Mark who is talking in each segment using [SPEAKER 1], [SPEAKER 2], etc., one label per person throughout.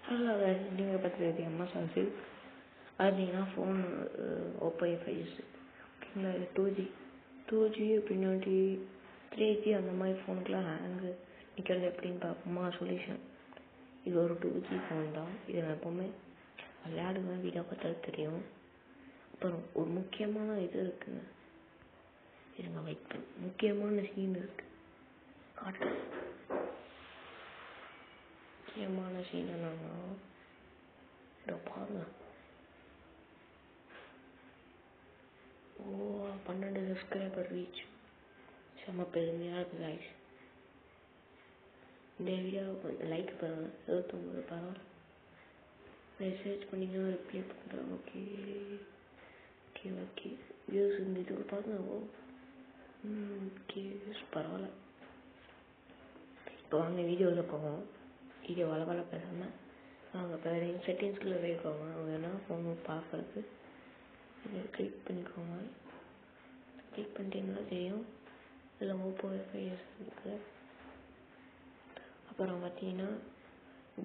[SPEAKER 1] அதில் நீங்கள் பார்த்துருக்கீங்க எம்எஸ் ஆஃபீஸ். பார்த்தீங்கன்னா ஃபோன் ஓப்போ A5s ஓகேங்களா. இது 2G பின்னாடி 3G அந்த மாதிரி ஃபோனுக்குலாம் ஹேங்கு நிற்கிறது எப்படின்னு பார்ப்போமா சொல்யூஷன். இது ஒரு 2G ஃபோன் தான். இது நான் எப்போவுமே விளையாடுவேன், வீடியோ பார்த்தாலும் தெரியும். அப்புறம் ஒரு முக்கியமான இது இருக்குங்க, இதுங்க வெயிட் பண்ணி முக்கியமான சீன் இருக்கு காட்டுறேன். முக்கியமான சீன் என்னன்னா இதோ பாருங்க. 12 சப்ஸ்கிரைபர் ரீச், செம்ம பெருமையாக இருக்குது கைஸ். இந்த வீடியோவுக்கு லைக் பாருங்கள், 29 பரவாயில்ல. மெசேஜ் பண்ணிங்க ரிப்ளை பண்ணுறேன். ஓகே வியூஸ் இந்த இதுக்கு பாருங்க. ஓகே வியூஸ் பரவாயில்ல. இப்போ வாங்க வீடியோவில் போவோம். வீடியோ வளவள பேசாமல் வாங்க இப்போ செட்டிங்ஸ்குள்ளே போய்க்கோங்க. அவங்க என்ன ஃபோன் பார்க்குறது இதை கிளிக் பண்ணிக்கோங்க. கிளிக் பண்ணிட்டீங்கன்னா தெரியும் இதில் ஓப்போ A5s இருக்குது. அப்புறம் பார்த்தீங்கன்னா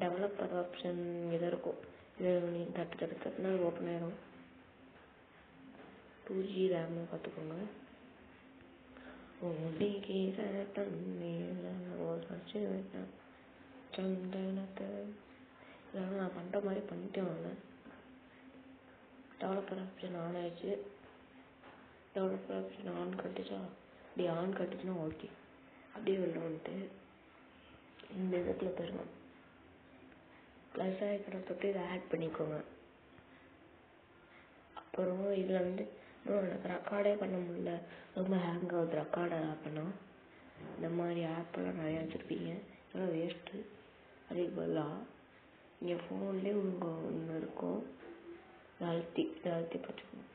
[SPEAKER 1] டெவலப்பர் ஆப்ஷன் இதாக இருக்கும். இது நீங்கள் தட்டுனா அது ஓப்பன் ஆகிடும். 2G ரேம்னு பார்த்துக்கோங்க. சந்தனத்தை இதெல்லாம் நான் பண்ணுற மாதிரி பண்ணிட்டேன். வாங்க டெவலப்பர் ஆப்ஷன் ஆன் ஆயிடுச்சு. டெவலப்பர் ஆப்ஷன் ஆன் கட்டுச்சா, அப்படி ஆன் கட்டுச்சுன்னா ஓகே. அப்படியே வெளில வந்துட்டு இந்த இடத்துல போயிருங்க. ப்ளஸ் ஆகிக்கிற தொட்டு இதை ஆட் பண்ணிக்கோங்க. அப்புறம் இதில் வந்து எனக்கு ரெக்கார்டே பண்ண முடியல, ரொம்ப ஹேங் ஆகுது ரெக்கார்டை ஆப்னா. இந்த மாதிரி ஆப்பெல்லாம் நிறையா வச்சுருப்பீங்க, இதெல்லாம் வேஸ்ட்டு. அதுக்கு பதிலாக இங்கே ஃபோன்லேயே ஒன்று இருக்கும், அழுத்தி பார்த்துக்கணும்.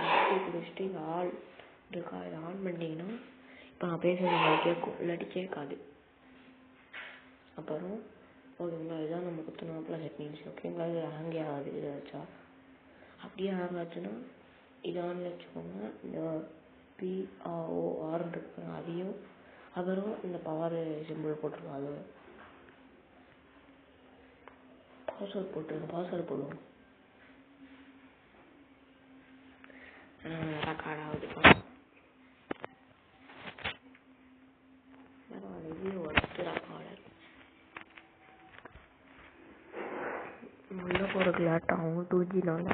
[SPEAKER 1] அழுத்தி பிடிச்சிட்டு இங்கே ஆல் இருக்கா, இதை ஆன் பண்ணிட்டீங்கன்னா இப்போ நான் பேசுறது உங்களுக்கு கேட்கும், இல்லாட்டி கேட்காது. அப்புறம் ஓகேங்களா, இதுதான் நம்ம குத்துனாப்பில் செட்டிங்ஸ். ஓகேங்களா, இது ஹேங்கே ஆகாது. இதை வச்சா அப்படியே ஹேங் ஆச்சுன்னா இது ஆன்ல வச்சுக்கோங்க. இந்த POWER இருக்குங்க அதையும், அப்புறம் இந்த பவர் சிம்பிள் போட்டுருக்கோம். அது பாஸ்வேர்ட் போட்டுருங்க. பாஸ்வேர்டு போடுவோம். ரெக்கார்ட் ஆகுது. இது ஒர்க் ரெக்கார்டர் உள்ளே போகிறதுக்கு லேட் ஆகும் 2Gனால.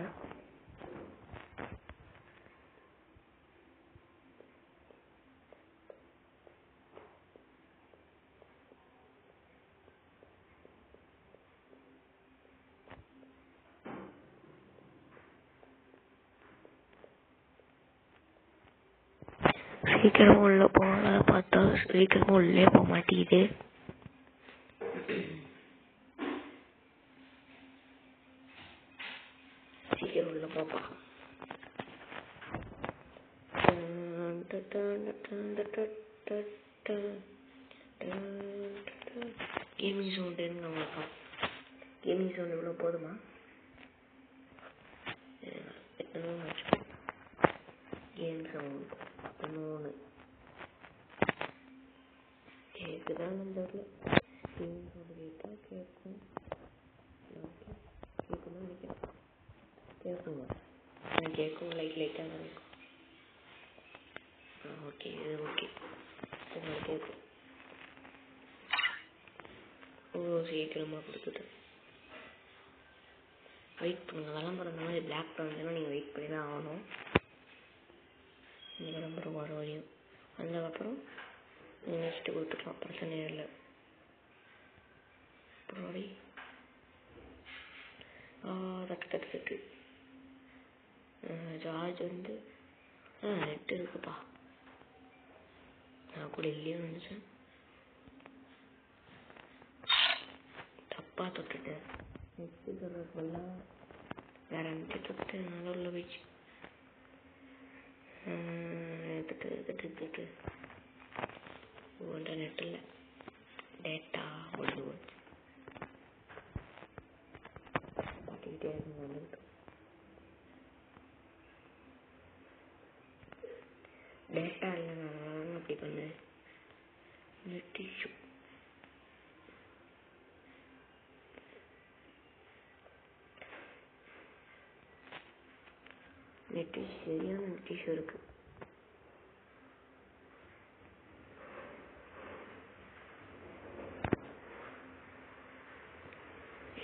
[SPEAKER 1] சீக்கிரமாக உள்ளே போகல பார்த்தா சீக்கிரமாக உள்ளே போக மாட்டேங்குது. சீக்கிரம் உள்ள போப்பா. கேமிங் சவுண்டுன்னு நம்மளுக்கா கேமிங் சவுண்டு இவ்வளோ போதுமா? கேம் சவுண்டு இன்னொன்று கேட்குதான் நம்பரில். கேமிங் சவுண்டு கேட்டால் கேட்கும். கேட்கணும்னு நினைக்கிறேன். கேட்குங்க, கேட்கும். லைட்டாக இருக்கும். ஓகே இது ஓகே உங்களுக்கு கேட்கும். சீக்கிரமாக கொடுத்துட்டு வெயிட் பண்ணுங்கள். விளம்பரம் இந்த மாதிரி பிளாக் பண்ணுறதுன்னா நீங்கள் வெயிட் பண்ணி தான் ஆகணும். இந்த விளம்பரம் வர வரையும் வந்ததுக்கப்புறம் நீங்கள் நெக்ஸ்ட்டு கொடுத்துக்கலாம், பிரச்சனை இல்லை. அப்புறம் தட்டு சார்ஜ் வந்து நெட்டு இருக்குப்பா. நான் கூட இல்லையே நினச்சேன், தப்பாக தொட்டுட்டேன். நெட்டு சொல்கிறதுலாம் வேற நெட்டு தொட்டு நடுவில் போயிடுச்சு. உங்கள்கிட்ட நெட் இல்லை, டேட்டா முடிஞ்சு போச்சு. பார்த்துக்கிட்டே இருக்குங்க வந்துட்டு. டேட்டா இல்லைனாலும் அப்படி பண்ணு. நெட் இஷ்யூ நெட் இஷ்யூ சரியான நெட் இஷ்யூ இருக்கு.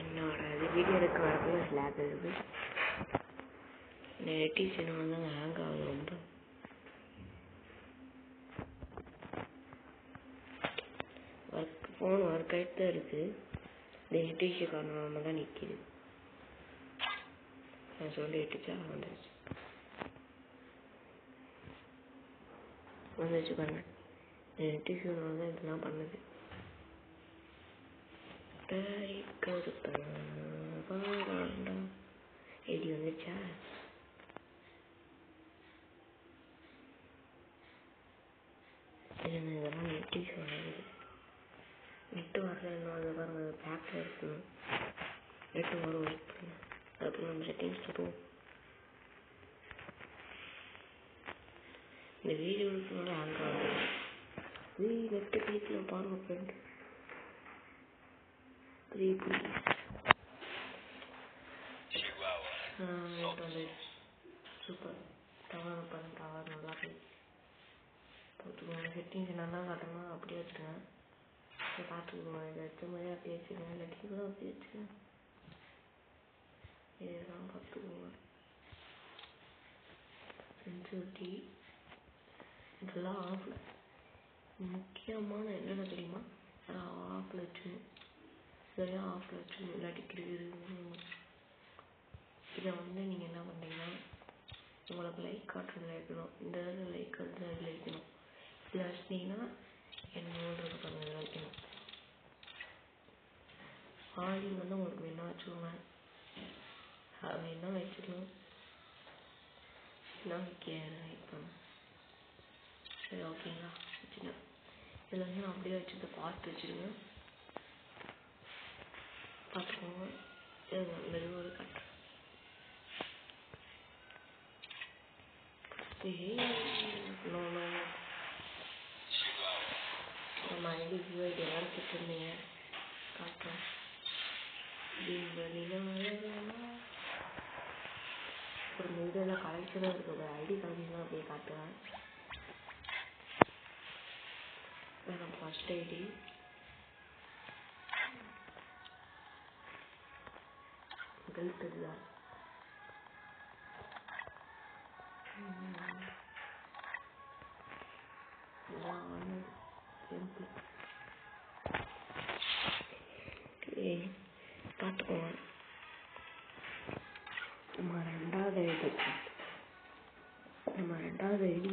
[SPEAKER 1] என்னோட இது வீடியோ எடுக்க வரக்குள்ள ஸ்லாக் இருக்குது. நெட் இஷ்யூனால தான் ஹேங் ஆகுது ரொம்ப. ஃபோன் ஒர்க் ஆகிட்டு தான் இருக்குது. இந்த நெட் இஷ்யூ காரணமாக தான் நிற்கிது. நான் சொல்லி எட்டுச்சா வந்துடுச்சு பாருங்க. நெட் இஷ்யூனால தான் இதெல்லாம் பண்ணுது. ஐடி வந்துச்சா? இதெல்லாம் நெட் இஷ்யூ ஆகுது. நெட்டு வரல இன்னும் அது பாருங்க பேக்கில் இருக்கணும். நெட்டு வரும் வெயிட் பண்ணுங்க. அதுக்கு நம்ம செட்டிங்ஸ் தருவோம். இந்த வீடியோ எடுக்கனால ஹேங் ஆகுது. நெட்டு வீட்டில் பாருங்க ஃப்ரெண்ட். நெட் வந்து சூப்பர். டவர் பாருங்க, டவர் நல்லா போயிடுச்சு. பார்த்துக்கோங்க. செட்டிங்ஸ் நல்லா காட்டணும் அப்படியே வச்சுருங்க. பார்த்துக்குவோம். இதை வச்ச மாதிரி அப்படி வச்சுக்கோங்க. இல்லாட்டி கூட அப்படி வச்சுக்கோங்க. இதெல்லாம் பார்த்துக்குவோங்க. சென்சிட்டிவிட்டி இதெல்லாம் ஆஃபில். முக்கியமான என்னென்ன தெரியுமா? ஆஃபில் வச்சுக்கணும். இதெல்லாம் ஆஃபில் வச்சுக்கணும். இல்லாட்டி கிரிக்கணும். இதை வந்து நீங்கள் என்ன பண்ணுறீங்கன்னா உங்களுக்கு லைக் காட்டுறதுல வைக்கணும். இந்த இதில் லைக் காட்டுறது இதில் வைக்கணும். இதில் வச்சிட்டிங்கன்னா என்னோட பாருங்க இதில் வைக்கணும். ஆடி வந்து உங்களுக்கு வேணா வச்சுக்கோங்க. அது என்ன வச்சுக்கணும் என்ன வைக்கணும். சரி ஓகேங்களா? வச்சுக்கலாம். இதில் வந்து நான் அப்படியே வச்சுட்டு பார்த்து வச்சுருங்க. பார்த்துக்கோங்க. மெதுவாக காட்டுறேன். நம்ம ஐடி வியூஐடி எல்லாம் கேட்டிருந்தீங்க. காட்டுறோம். ஒரு மீடியாவில் கலெக்ஷனாக இருக்குது. ஐடி கலெக்ஷனாக அப்படியே காட்டுவேன். நம்ம ஃபர்ஸ்ட் ஐடி கழுத்துதா பார்த்துக்கோங்க. நம்ம ரெண்டாவது ஐடி தான் ரெண்டாவது ஐடி.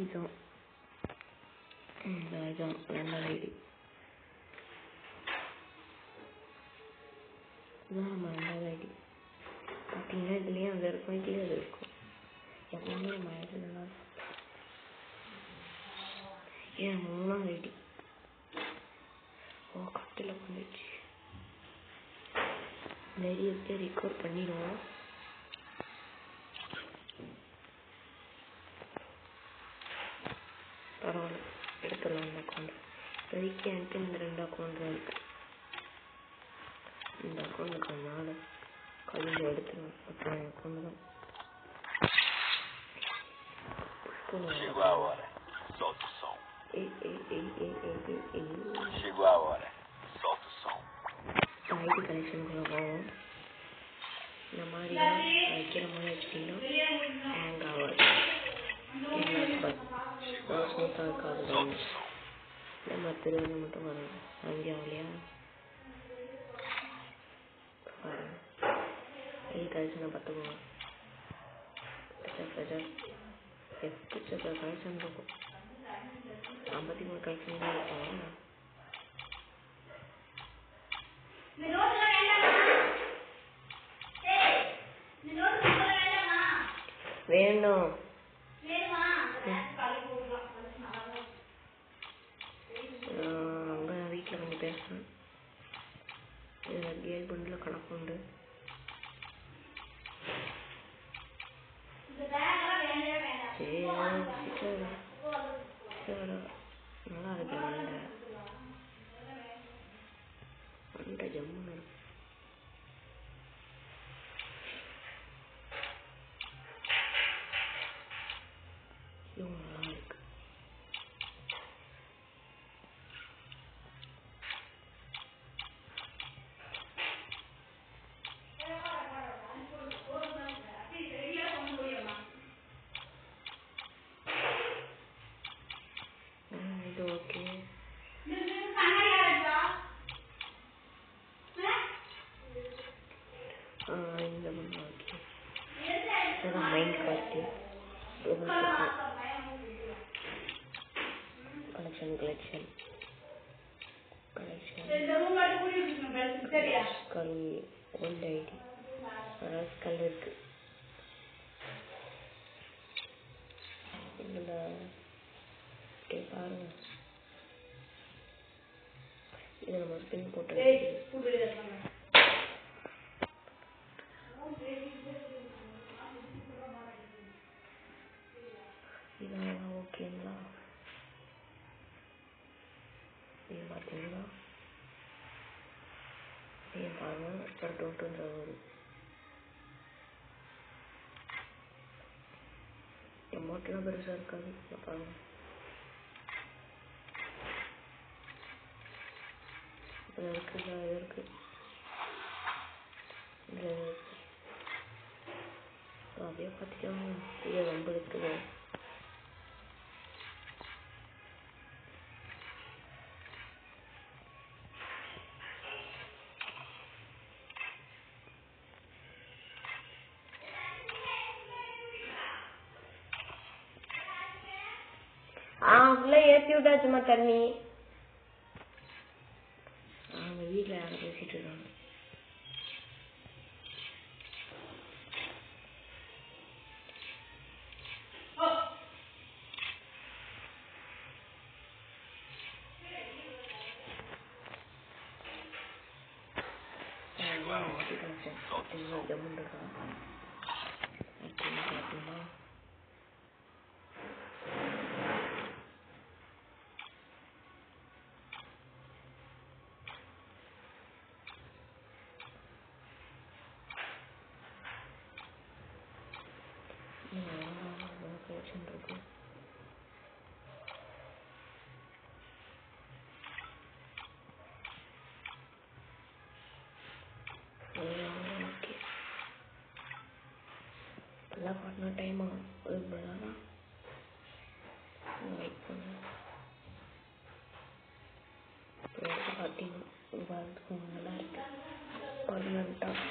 [SPEAKER 1] இதுதான் நம்ம ரெண்டாவது ஐடி. பார்த்தீங்கன்னா இதுலேயும் அங்கே இருக்கும், இதுலேயும் அது இருக்கும். எப்பவுமே நம்ம ஐடி நல்லா இருக்கும். ஏன் மூணாவது ஐடி கட்டில் பண்ணிடுச்சு. நிறைய பேர் ரெக்கார்ட் பண்ணிடுவோம். பரவாயில்ல, எடுத்துடலாம். இந்த அக்கௌண்ட் இப்போதைக்கு என்கிட்ட இந்த 2 அக்கௌண்ட் தான் இருக்குது. இந்த அக்கௌண்ட் இருக்கிறதுனால கல்லில் எடுத்துருவேன். அப்புறம் என் அக்கௌண்ட் தான்.
[SPEAKER 2] Chegou a hora. Solta o som. Chegou a hora. Solta o som.
[SPEAKER 1] ID கலெக்ஷனுக்குள்ள போவோம். இந்த மாதிரி வைக்கிற மாதிரி வச்சுட்டிங்கன்னா ஹேங் ஆகாது. ஸ்மூத்தாக இருக்காது. இந்த மாதிரி திருவிழா மட்டும் வரும். அங்கே ஆகலையா பாருங்க. ஐடி கலெக்ஷனை பார்த்துக்கோங்க. எக்கச்சக்க கலெக்ஷன் இருக்கும். 53 கலெக்ஷன் தான் இருக்கும். வேணும் அங்கே வீட்டில் கொஞ்சம் பேசுகிறேன். இதில் கேள் பண்டில் கணக்கு உண்டு. சரி நல்லா இருக்கு. மண்டை ஜம்முன்னு இருக்கு. இதுதான் main quality. Collection skull old ID skull இருக்கு. இதில் பாருங்க, இதை நம்ம பின் போட்டு இதெல்லாம் ஓகேங்களா? இது பார்த்தீங்கன்னா இது பாருங்க, டோட்டு வருது. அமௌண்ட்லாம் பெருசாக இருக்காது. பாருங்க, இருக்கு அப்படியே பார்த்துக்கோங்க. இது ரொம்ப இருக்குது. ஃபுல்லாக ஏற்றி விட்டாச்சுமா தண்ணி. அவங்க வீட்டில் யாரும் பேசிட்டு இருக்காங்க. ஜம்முன் இருக்கா பார்த்தீங்கன்னா கலெக்ஷன் இருக்கு. ஓகே, எல்லாம் பண்ண டைம் ஆகும். அதுதான் வெயிட் பண்ணுங்க. பார்த்தீங்கன்னா நல்லா இருக்கு. பர்மனெண்ட்டாக